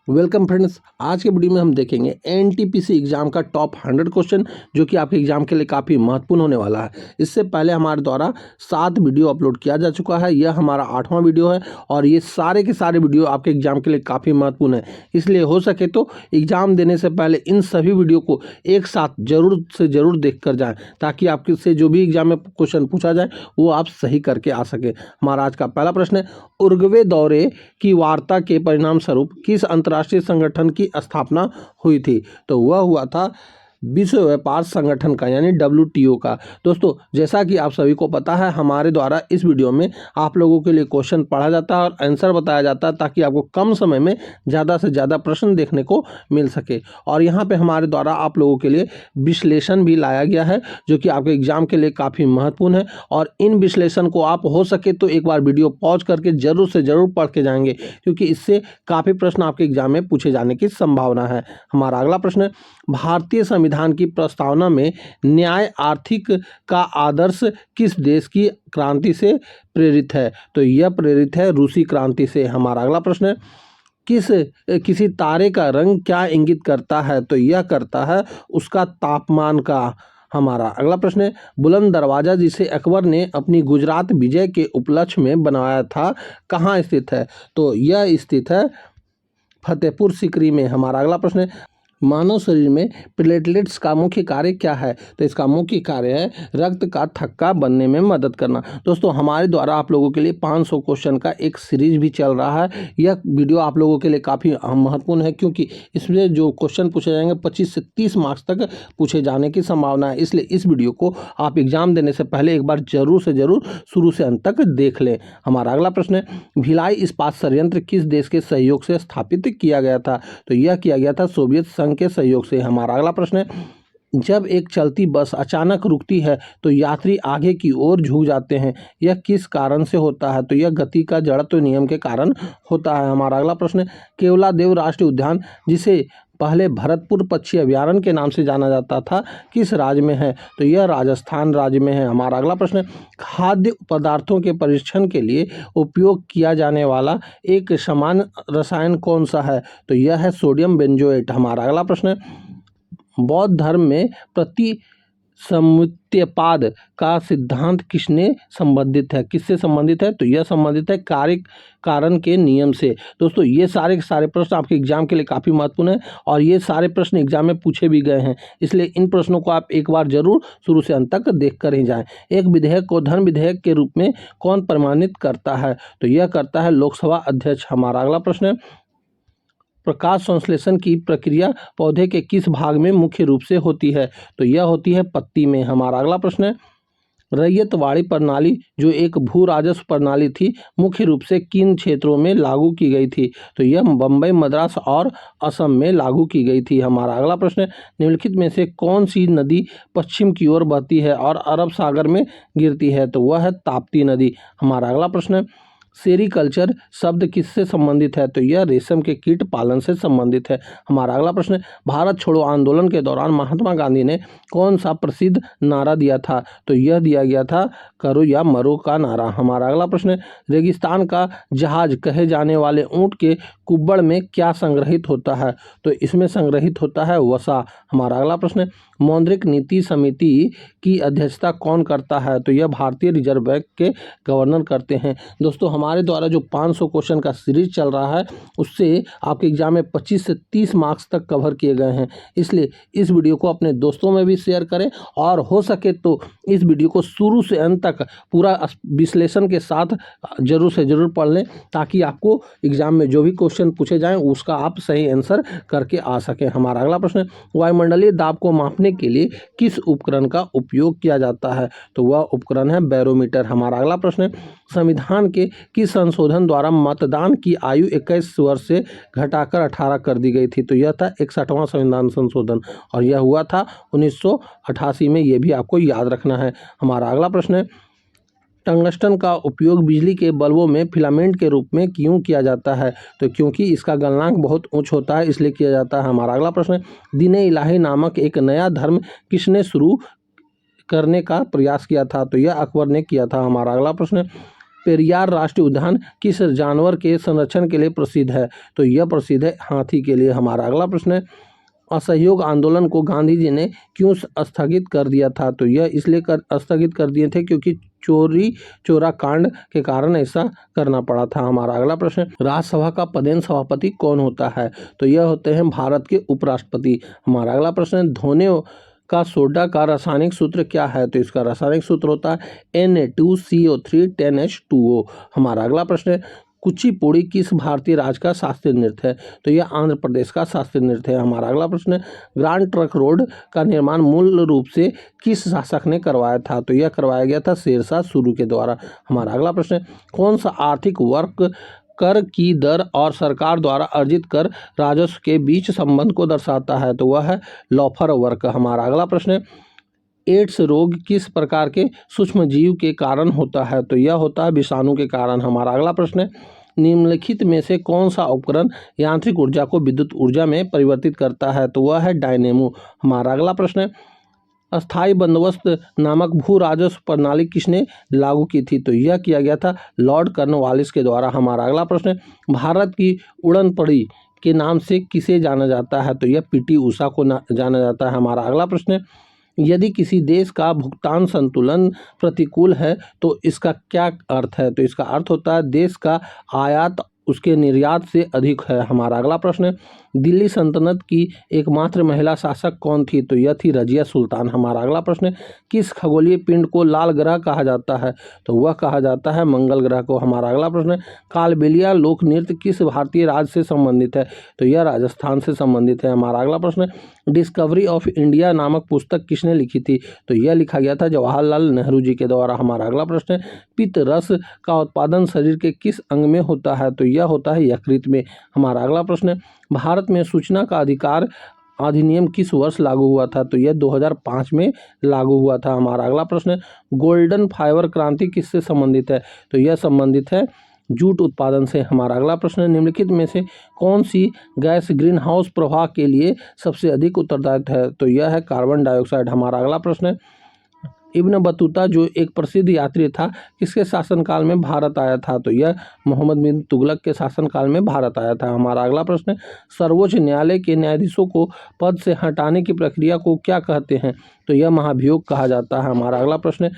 Welcome friends, आज के video में हम देखेंगे एनटीपीसी एग्जाम का टॉप 100 क्वेश्चन जो कि आपके एग्जाम के लिए काफ़ी महत्वपूर्ण होने वाला है। इससे पहले हमारे द्वारा 7 वीडियो अपलोड किया जा चुका है। यह हमारा 8वां वीडियो है और ये सारे के सारे वीडियो आपके एग्जाम के लिए काफ़ी महत्वपूर्ण है। इसलिए हो सके तो एग्जाम देने से पहले इन सभी वीडियो को एक साथ जरूर से जरूर देख कर जाएँ, ताकि आपके से जो भी एग्जाम में क्वेश्चन पूछा जाए वो आप सही करके आ सके। हमारा आज का पहला प्रश्न है, उरुग्वे दौरे की वार्ता के परिणाम स्वरूप किस अंतर्राष्ट्रीय संगठन की स्थापना हुई थी? तो वह हुआ था विश्व व्यापार संगठन का, यानी WTO का। दोस्तों, जैसा कि आप सभी को पता है, हमारे द्वारा इस वीडियो में आप लोगों के लिए क्वेश्चन पढ़ा जाता है और आंसर बताया जाता है, ताकि आपको कम समय में ज़्यादा से ज़्यादा प्रश्न देखने को मिल सके। और यहाँ पे हमारे द्वारा आप लोगों के लिए विश्लेषण भी लाया गया है, जो कि आपके एग्जाम के लिए काफ़ी महत्वपूर्ण है। और इन विश्लेषण को आप हो सके तो एक बार वीडियो पॉज करके जरूर से जरूर पढ़ के जाएंगे, क्योंकि इससे काफ़ी प्रश्न आपके एग्जाम में पूछे जाने की संभावना है। हमारा अगला प्रश्न है, भारतीय संविधान की प्रस्तावना में न्याय आर्थिक का आदर्श किस देश की क्रांति से प्रेरित है? तो यह प्रेरित है रूसी क्रांति से। हमारा अगला प्रश्न है, किसी तारे का रंग क्या इंगित करता है? तो यह करता है उसका तापमान का। हमारा अगला प्रश्न है, बुलंद दरवाजा जिसे अकबर ने अपनी गुजरात विजय के उपलक्ष्य में बनवाया था, कहाँ स्थित है? तो यह स्थित है फतेहपुर सीकरी में। हमारा अगला प्रश्न है, मानव शरीर में प्लेटलेट्स का मुख्य कार्य क्या है? तो इसका मुख्य कार्य है रक्त का थक्का बनने में मदद करना। दोस्तों, हमारे द्वारा आप लोगों के लिए 500 क्वेश्चन का एक सीरीज भी चल रहा है। यह वीडियो आप लोगों के लिए काफ़ी महत्वपूर्ण है, क्योंकि इसमें जो क्वेश्चन पूछे जाएंगे 25 से 30 मार्क्स तक पूछे जाने की संभावना है। इसलिए इस वीडियो को आप एग्जाम देने से पहले एक बार जरूर से जरूर शुरू से अंत तक देख लें। हमारा अगला प्रश्न है, भिलाई इस्पात संयंत्र किस देश के सहयोग से स्थापित किया गया था? तो यह किया गया था सोवियत संघ के सहयोग से। हमारा अगला प्रश्न है, जब एक चलती बस अचानक रुकती है तो यात्री आगे की ओर झुक जाते हैं, यह किस कारण से होता है? तो यह गति का जड़त्व नियम के कारण होता है। हमारा अगला प्रश्न है, केवलादेव राष्ट्रीय उद्यान जिसे पहले भरतपुर पक्षी अभयारण्य के नाम से जाना जाता था, किस राज्य में है? तो यह राजस्थान राज्य में है। हमारा अगला प्रश्न है, खाद्य पदार्थों के परीक्षण के लिए उपयोग किया जाने वाला एक समान रसायन कौन सा है? तो यह है सोडियम बेंजोएट। हमारा अगला प्रश्न है, बौद्ध धर्म में प्रतिसमुच्चयवाद का सिद्धांत किससे संबंधित है? तो यह संबंधित है कार्य कारण के नियम से। दोस्तों, ये सारे के सारे प्रश्न आपके एग्जाम के लिए काफ़ी महत्वपूर्ण है और ये सारे प्रश्न एग्जाम में पूछे भी गए हैं। इसलिए इन प्रश्नों को आप एक बार जरूर शुरू से अंत तक देख कर ही जाएं। एक विधेयक को धन विधेयक के रूप में कौन प्रमाणित करता है? तो यह करता है लोकसभा अध्यक्ष। हमारा अगला प्रश्न है, प्रकाश संश्लेषण की प्रक्रिया पौधे के किस भाग में मुख्य रूप से होती है? तो यह होती है पत्ती में। हमारा अगला प्रश्न है, रैयतवाड़ी प्रणाली जो एक भू राजस्व प्रणाली थी, मुख्य रूप से किन क्षेत्रों में लागू की गई थी? तो यह बम्बई, मद्रास और असम में लागू की गई थी। हमारा अगला प्रश्न है, निम्नलिखित में से कौन सी नदी पश्चिम की ओर बहती है और अरब सागर में गिरती है? तो वह है ताप्ती नदी। हमारा अगला प्रश्न है, सेरीकल्चर शब्द किससे संबंधित है? तो यह रेशम के कीट पालन से संबंधित है। हमारा अगला प्रश्न है, भारत छोड़ो आंदोलन के दौरान महात्मा गांधी ने कौन सा प्रसिद्ध नारा दिया था? तो यह दिया गया था करो या मरो का नारा। हमारा अगला प्रश्न है, रेगिस्तान का जहाज कहे जाने वाले ऊंट के कुब्बड़ में क्या संग्रहित होता है? तो इसमें संग्रहित होता है वसा। हमारा अगला प्रश्न है, मौद्रिक नीति समिति की अध्यक्षता कौन करता है? तो यह भारतीय रिजर्व बैंक के गवर्नर करते हैं। दोस्तों, हमारे द्वारा जो 500 क्वेश्चन का सीरीज चल रहा है, उससे आपके एग्जाम में 25 से 30 मार्क्स तक कवर किए गए हैं। इसलिए इस वीडियो को अपने दोस्तों में भी शेयर करें और हो सके तो इस वीडियो को शुरू से अंत तक पूरा विश्लेषण के साथ जरूर से जरूर पढ़ लें, ताकि आपको एग्जाम में जो भी क्वेश्चन पूछे जाएं उसका आप सही आंसर करके आ सकें। हमारा अगला प्रश्न है, वायुमंडलीय दाब को मापने के लिए किस उपकरण का उपयोग किया जाता है? तो वह उपकरण है बैरोमीटर। हमारा अगला प्रश्न है, संविधान के किस संशोधन द्वारा मतदान की आयु 21 वर्ष से घटाकर 18 कर दी गई थी? तो यह था 61वां संविधान संशोधन और यह हुआ था 1988 में। यह भी आपको याद रखना है। हमारा अगला प्रश्न है, टंगस्टन का उपयोग बिजली के बल्बों में फिलामेंट के रूप में क्यों किया जाता है? तो क्योंकि इसका गलनांक बहुत उच्च होता है, इसलिए किया जाता है। हमारा अगला प्रश्न है, दीन-ए इलाही नामक एक नया धर्म किसने शुरू करने का प्रयास किया था? तो यह अकबर ने किया था। हमारा अगला प्रश्न है, पेरियार राष्ट्रीय उद्यान किस जानवर के संरक्षण के लिए प्रसिद्ध है? तो यह प्रसिद्ध है हाथी के लिए। हमारा अगला प्रश्न है, असहयोग आंदोलन को गांधी जी ने क्यों स्थगित कर दिया था? तो यह इसलिए स्थगित कर दिए थे क्योंकि चोरी चोरा कांड के कारण ऐसा करना पड़ा था। हमारा अगला प्रश्न, राज्यसभा का पदेन सभापति कौन होता है? तो यह होते हैं भारत के उपराष्ट्रपति। हमारा अगला प्रश्न, धोने का सोडा का रासायनिक सूत्र क्या है? तो इसका रासायनिक सूत्र होता है Na2CO3 10H2O। हमारा अगला प्रश्न है, कुचिपुड़ी किस भारतीय राज्य का शास्त्रीय नृत्य है? तो यह आंध्र प्रदेश का शास्त्रीय नृत्य है। हमारा अगला प्रश्न है, ग्रांड ट्रंक रोड का निर्माण मूल रूप से किस शासक ने करवाया था? तो यह करवाया गया था शेरशाह सूरी के द्वारा। हमारा अगला प्रश्न है, कौन सा आर्थिक वर्ग कर की दर और सरकार द्वारा अर्जित कर राजस्व के बीच संबंध को दर्शाता है? तो वह है लॉफर वर्ग। हमारा अगला प्रश्न है, एड्स रोग किस प्रकार के सूक्ष्म जीव के कारण होता है? तो यह होता है विषाणु के कारण। हमारा अगला प्रश्न है, निम्नलिखित में से कौन सा उपकरण यांत्रिक ऊर्जा को विद्युत ऊर्जा में परिवर्तित करता है? तो वह है डायनेमो। हमारा अगला प्रश्न है, अस्थाई बंदोबस्त नामक भू राजस्व प्रणाली किसने लागू की थी? तो यह किया गया था लॉर्ड कॉर्नवालिस के द्वारा। हमारा अगला प्रश्न है, भारत की उड़न पड़ी के नाम से किसे जाना जाता है? तो यह पीटी उषा को जाना जाता है। हमारा अगला प्रश्न है, यदि किसी देश का भुगतान संतुलन प्रतिकूल है तो इसका क्या अर्थ है? तो इसका अर्थ होता है देश का आयात उसके निर्यात से अधिक है। हमारा अगला प्रश्न है, दिल्ली सल्तनत की एकमात्र महिला शासक कौन थी? तो यह थी रजिया सुल्तान। हमारा अगला प्रश्न है, किस खगोलीय पिंड को लाल ग्रह कहा जाता है? तो वह कहा जाता है मंगल ग्रह को। हमारा अगला प्रश्न है, कालबेलिया लोक नृत्य किस भारतीय राज्य से संबंधित है? तो यह राजस्थान से संबंधित है। हमारा अगला प्रश्न है, डिस्कवरी ऑफ इंडिया नामक पुस्तक किसने लिखी थी? तो यह लिखा गया था जवाहरलाल नेहरू जी के द्वारा। हमारा अगला प्रश्न है, पित्त रस का उत्पादन शरीर के किस अंग में होता है? तो यह होता है यकृत में। हमारा अगला प्रश्न है, भारत में सूचना का अधिकार अधिनियम किस वर्ष लागू हुआ था? तो यह 2005 में लागू हुआ था। हमारा अगला प्रश्न है, गोल्डन फाइबर क्रांति किससे संबंधित है? तो यह संबंधित है जूट उत्पादन से। हमारा अगला प्रश्न है, निम्नलिखित में से कौन सी गैस ग्रीन हाउस प्रभाव के लिए सबसे अधिक उत्तरदायित्व है? तो यह है कार्बन डाइऑक्साइड। हमारा अगला प्रश्न है, इब्न बतूता जो एक प्रसिद्ध यात्री था किसके शासनकाल में भारत आया था? तो यह मोहम्मद बिन तुगलक के शासनकाल में भारत आया था। हमारा अगला प्रश्न है, सर्वोच्च न्यायालय के न्यायाधीशों को पद से हटाने की प्रक्रिया को क्या कहते हैं? तो यह महाभियोग कहा जाता है। हमारा अगला प्रश्न है,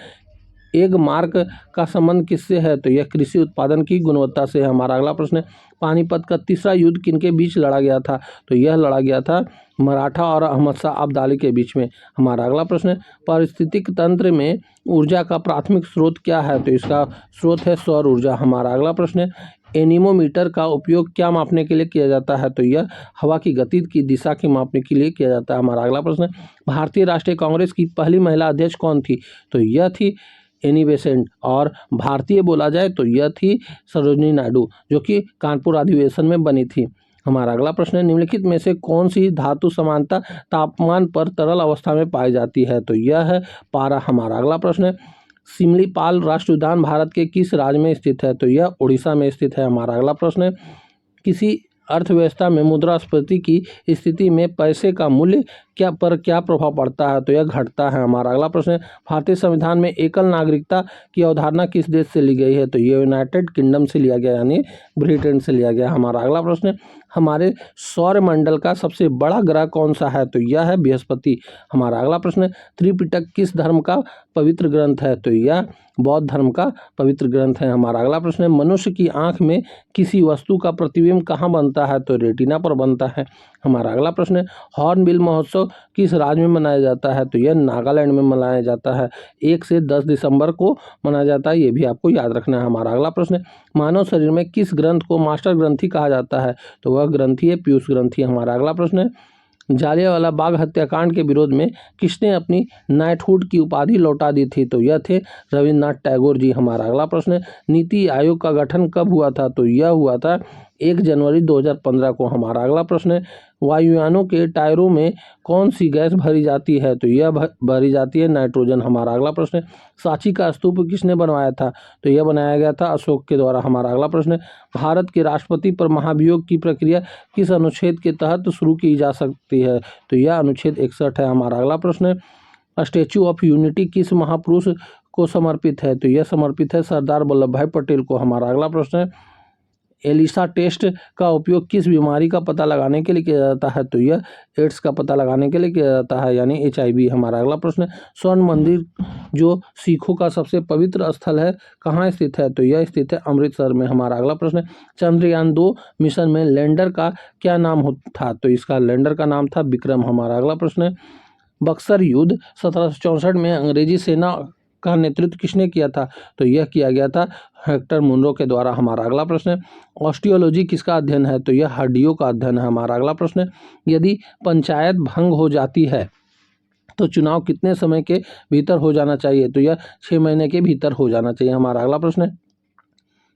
एग मार्क का संबंध किससे है? तो यह कृषि उत्पादन की गुणवत्ता से। हमारा अगला प्रश्न है, पानीपत का तीसरा युद्ध किनके बीच लड़ा गया था? तो यह लड़ा गया था मराठा और अहमद शाह अब्दाली के बीच में। हमारा अगला प्रश्न है, पारिस्थितिक तंत्र में ऊर्जा का प्राथमिक स्रोत क्या है? तो इसका स्रोत है सौर ऊर्जा। हमारा अगला प्रश्न है, एनीमोमीटर का उपयोग क्या मापने के लिए किया जाता है? तो यह हवा की गति की दिशा की मापने के लिए किया जाता है। हमारा अगला प्रश्न है, भारतीय राष्ट्रीय कांग्रेस की पहली महिला अध्यक्ष कौन थी? तो यह थी एनी बेसेंट। और भारतीय बोला जाए तो यह थी सरोजिनी नायडू जो कि कानपुर अधिवेशन में बनी थी। हमारा अगला प्रश्न है, निम्नलिखित में से कौन सी धातु समानता तापमान पर तरल अवस्था में पाई जाती है? तो यह है पारा। हमारा अगला प्रश्न है, सिमलीपाल राष्ट्रीय उद्यान भारत के किस राज्य में स्थित है? तो यह उड़ीसा में स्थित है। हमारा अगला प्रश्न है, किसी अर्थव्यवस्था में मुद्रास्फीति की स्थिति में पैसे का मूल्य क्या प्रभाव पड़ता है? तो यह घटता है। हमारा अगला प्रश्न है, भारतीय संविधान में एकल नागरिकता की अवधारणा किस देश से ली गई है? तो ये यूनाइटेड किंगडम से लिया गया, यानी ब्रिटेन से लिया गया। हमारा अगला प्रश्न है, हमारे सौरमंडल का सबसे बड़ा ग्रह कौन सा है? तो यह है बृहस्पति। हमारा अगला प्रश्न है, त्रिपिटक किस धर्म का पवित्र ग्रंथ है? तो यह बौद्ध धर्म का पवित्र ग्रंथ है। हमारा अगला प्रश्न है, मनुष्य की आंख में किसी वस्तु का प्रतिबिंब कहाँ बनता है? तो रेटिना पर बनता है। हमारा अगला प्रश्न है, हॉर्नबिल महोत्सव किस राज्य में मनाया जाता है? तो यह नागालैंड में मनाया जाता है। 1 से 10 दिसंबर को मनाया जाता है, ये भी आपको याद रखना है। हमारा अगला प्रश्न है, मानव शरीर में किस ग्रंथ को मास्टर ग्रंथि कहा जाता है? तो वह ग्रंथि है पीयूष ग्रंथि। हमारा अगला प्रश्न है, जालियांवाला बाग हत्याकांड के विरोध में किसने अपनी नाइटहुड की उपाधि लौटा दी थी? तो यह थे रविन्द्रनाथ टैगोर जी। हमारा अगला प्रश्न है, नीति आयोग का गठन कब हुआ था? तो यह हुआ था 1 जनवरी 2015 को। हमारा अगला प्रश्न है, वायुयानों के टायरों में कौन सी गैस भरी जाती है? तो यह भरी जाती है नाइट्रोजन। हमारा अगला प्रश्न है, सांची का स्तूप किसने बनवाया था? तो यह बनाया गया था अशोक के द्वारा। हमारा अगला प्रश्न है, भारत के राष्ट्रपति पर महाभियोग की प्रक्रिया किस अनुच्छेद के तहत शुरू की जा सकती है? तो यह अनुच्छेद 61 है। हमारा अगला प्रश्न है, स्टैच्यू ऑफ यूनिटी किस महापुरुष को समर्पित है? तो यह समर्पित है सरदार वल्लभ भाई पटेल को। हमारा अगला प्रश्न है, एलिसा टेस्ट का उपयोग किस बीमारी का पता लगाने के लिए किया जाता है? तो यह एड्स का पता लगाने के लिए किया जाता है, यानी HIV। हमारा अगला प्रश्न है, स्वर्ण मंदिर जो सिखों का सबसे पवित्र स्थल है कहाँ स्थित है? तो यह स्थित है अमृतसर में। हमारा अगला प्रश्न है, चंद्रयान 2 मिशन में लैंडर का क्या नाम था? तो इसका लैंडर का नाम था विक्रम। हमारा अगला प्रश्न है, बक्सर युद्ध 1764 में अंग्रेजी सेना का नेतृत्व किसने किया था? तो यह किया गया था हेक्टर मुनरो के द्वारा। हमारा अगला प्रश्न है, ऑस्टियोलॉजी किसका अध्ययन है? तो यह हड्डियों का अध्ययन है। हमारा अगला प्रश्न है, यदि पंचायत भंग हो जाती है तो चुनाव कितने समय के भीतर हो जाना चाहिए? तो यह 6 महीने के भीतर हो जाना चाहिए। हमारा अगला प्रश्न है,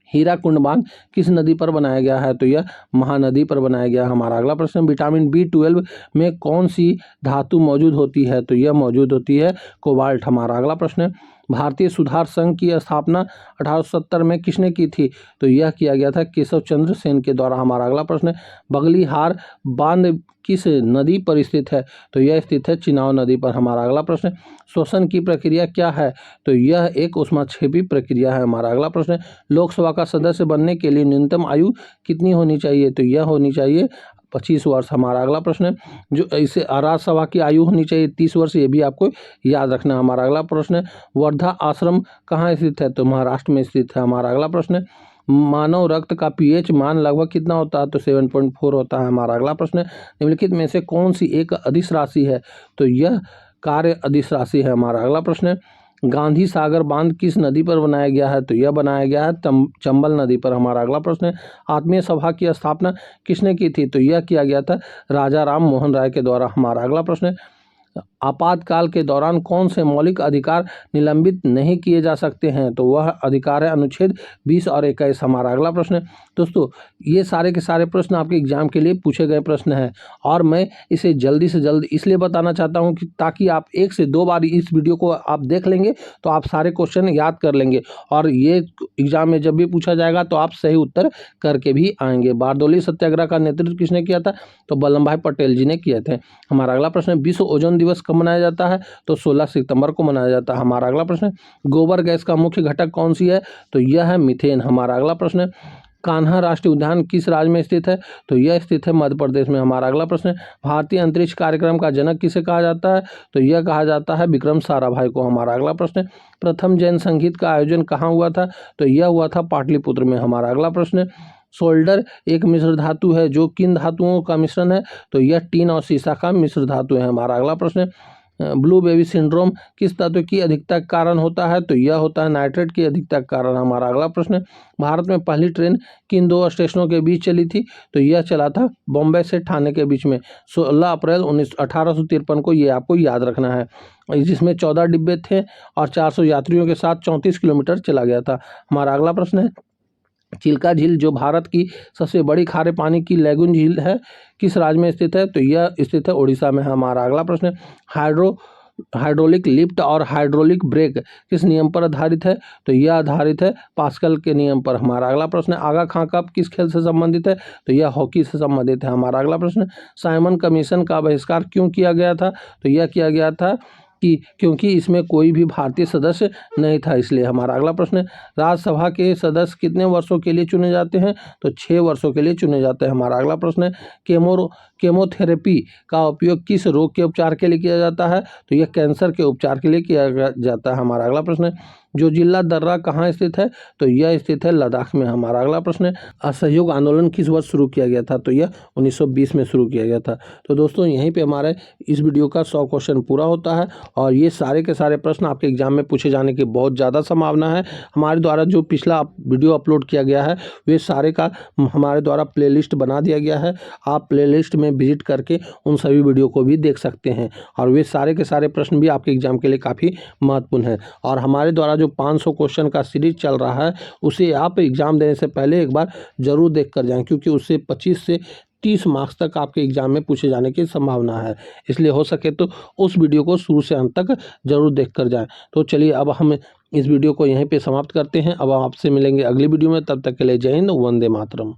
हीराकुंड बांध किस नदी पर बनाया गया है? तो यह महानदी पर बनाया गया। हमारा अगला प्रश्न, विटामिन B12 में कौन सी धातु मौजूद होती है? तो यह मौजूद होती है कोबाल्ट। हमारा अगला प्रश्न है, भारतीय सुधार संघ की स्थापना 1870 में किसने की थी? तो यह किया गया था केशव चंद्र सेन के द्वारा। हमारा अगला प्रश्न है, बगलीहार बांध किस नदी पर स्थित है? तो यह स्थित है चिनाव नदी पर। हमारा अगला प्रश्न है, श्वसन की प्रक्रिया क्या है? तो यह एक ऊष्माक्षेपी प्रक्रिया है। हमारा अगला प्रश्न है, लोकसभा का सदस्य बनने के लिए न्यूनतम आयु कितनी होनी चाहिए? तो यह होनी चाहिए 25 वर्ष। हमारा अगला प्रश्न है, जो इसे राज्यसभा की आयु होनी चाहिए 30 वर्ष, ये भी आपको याद रखना। हमारा अगला प्रश्न है, वर्धा आश्रम कहाँ स्थित है? तो महाराष्ट्र में स्थित है। हमारा अगला प्रश्न है, मानव रक्त का pH मान लगभग कितना होता है? तो 7.4 होता है। हमारा अगला प्रश्न है, निम्नलिखित में से कौन सी एक अदिश राशि है? तो यह कार्य अदिश राशि है। हमारा अगला प्रश्न है, गांधी सागर बांध किस नदी पर बनाया गया है? तो यह बनाया गया है चंबल नदी पर। हमारा अगला प्रश्न है, आत्मीय सभा की स्थापना किसने की थी? तो यह किया गया था राजा राम मोहन राय के द्वारा। हमारा अगला प्रश्न है, आपातकाल के दौरान कौन से मौलिक अधिकार निलंबित नहीं किए जा सकते हैं? तो वह अधिकार है अनुच्छेद 20 और 21। हमारा अगला प्रश्न है, दोस्तों ये सारे के सारे प्रश्न आपके एग्जाम के लिए पूछे गए प्रश्न हैं और मैं इसे जल्दी से जल्द इसलिए बताना चाहता हूं कि ताकि आप 1 से 2 बार इस वीडियो को आप देख लेंगे तो आप सारे क्वेश्चन याद कर लेंगे और ये एग्जाम में जब भी पूछा जाएगा तो आप सही उत्तर करके भी आएंगे। बारदोली सत्याग्रह का नेतृत्व किसने किया था? तो वल्लभ भाई पटेल जी ने किए थे। हमारा अगला प्रश्न है, विश्व ओजोन दिवस कब मनाया जाता है? तो 16 सितंबर को मनाया जाता है। हमारा अगला प्रश्न है, गोबर गैस का मुख्य घटक कौन सी है? तो यह है मीथेन। हमारा अगला प्रश्न है, कान्हा राष्ट्रीय उद्यान किस राज्य में स्थित है? तो यह स्थित है मध्य प्रदेश में। हमारा अगला प्रश्न है, भारतीय अंतरिक्ष कार्यक्रम का जनक किसे कहा जाता है? तो यह कहा जाता है विक्रम साराभाई को। हमारा अगला प्रश्न है, प्रथम जैन संगीत का आयोजन कहाँ हुआ था? तो यह हुआ था पाटलिपुत्र में। हमारा अगला प्रश्न है, सोल्डर एक मिश्र धातु है जो किन धातुओं का मिश्रण है? तो यह टीन और सीसा का मिश्र धातु है। हमारा अगला प्रश्न है, ब्लू बेबी सिंड्रोम किस तत्व की अधिकता के कारण होता है? तो यह होता है नाइट्रेट की अधिकता के कारण। हमारा अगला प्रश्न है, भारत में पहली ट्रेन किन 2 स्टेशनों के बीच चली थी? तो यह चला था बॉम्बे से ठाणे के बीच में 16 अप्रैल 1853 को। ये आपको याद रखना है, जिसमें 14 डिब्बे थे और 400 यात्रियों के साथ 34 किलोमीटर चला गया था। हमारा अगला प्रश्न है, चिल्का झील जो भारत की सबसे बड़ी खारे पानी की लैगून झील है किस राज्य में स्थित है? तो यह स्थित है उड़ीसा में। हमारा अगला प्रश्न है, हाइड्रोलिक लिफ्ट और हाइड्रोलिक ब्रेक किस नियम पर आधारित है? तो यह आधारित है पास्कल के नियम पर। हमारा अगला प्रश्न है, आगा खां कप किस खेल से संबंधित है? तो यह हॉकी से संबंधित है। हमारा अगला प्रश्न है, साइमन कमीशन का बहिष्कार क्यों किया गया था? तो यह किया गया था क्योंकि इसमें कोई भी भारतीय सदस्य नहीं था, इसलिए। हमारा अगला प्रश्न है, राज्यसभा के सदस्य कितने वर्षों के लिए चुने जाते हैं? तो 6 वर्षों के लिए चुने जाते हैं। हमारा अगला प्रश्न है, केमोथेरेपी का उपयोग किस रोग के उपचार के लिए किया जाता है? तो यह कैंसर के उपचार के लिए किया जाता है। हमारा अगला प्रश्न है, जो जिला दर्रा कहाँ स्थित है? तो यह स्थित है लद्दाख में। हमारा अगला प्रश्न है, असहयोग आंदोलन किस वर्ष शुरू किया गया था? तो यह 1920 में शुरू किया गया था। तो दोस्तों यहीं पे हमारे इस वीडियो का 100 क्वेश्चन पूरा होता है और ये सारे के सारे प्रश्न आपके एग्जाम में पूछे जाने की बहुत ज़्यादा संभावना है। हमारे द्वारा जो पिछला वीडियो अपलोड किया गया है वे सारे का हमारे द्वारा प्लेलिस्ट बना दिया गया है, आप प्लेलिस्ट में विजिट करके उन सभी वीडियो को भी देख सकते हैं और वे सारे के सारे प्रश्न भी आपके एग्जाम के लिए काफ़ी महत्वपूर्ण है। और हमारे द्वारा जो 500 क्वेश्चन का सीरीज चल रहा है उसे आप एग्जाम देने से पहले एक बार जरूर देख कर जाएं, क्योंकि उससे 25 से 30 मार्क्स तक आपके एग्जाम में पूछे जाने की संभावना है। इसलिए हो सके तो उस वीडियो को शुरू से अंत तक जरूर देख कर जाएं। तो चलिए अब हम इस वीडियो को यहीं पे समाप्त करते हैं। अब आपसे मिलेंगे अगली वीडियो में, तब तक के लिए जय हिंद, वंदे मातरम।